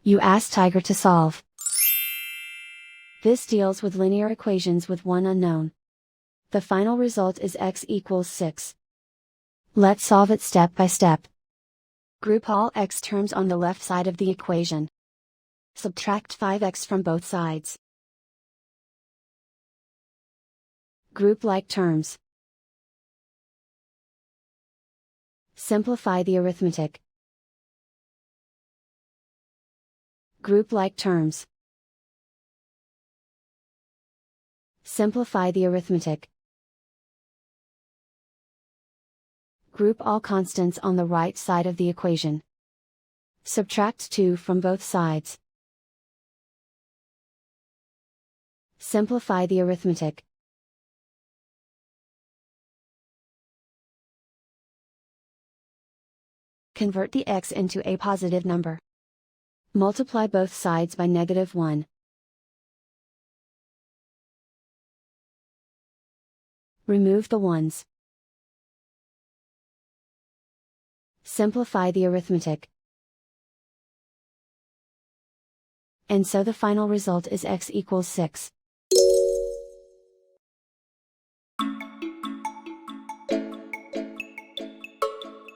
You ask Tiger to solve. This deals with linear equations with one unknown. The final result is x equals 6. Let's solve it step by step. Group all x terms on the left side of the equation. Subtract 5x from both sides. Group like terms. Simplify the arithmetic. Group like terms. Simplify the arithmetic. Group all constants on the right side of the equation. Subtract 2 from both sides. Simplify the arithmetic. Convert the x into a positive number. Multiply both sides by -1. Remove the ones. Simplify the arithmetic. And so the final result is x equals 6.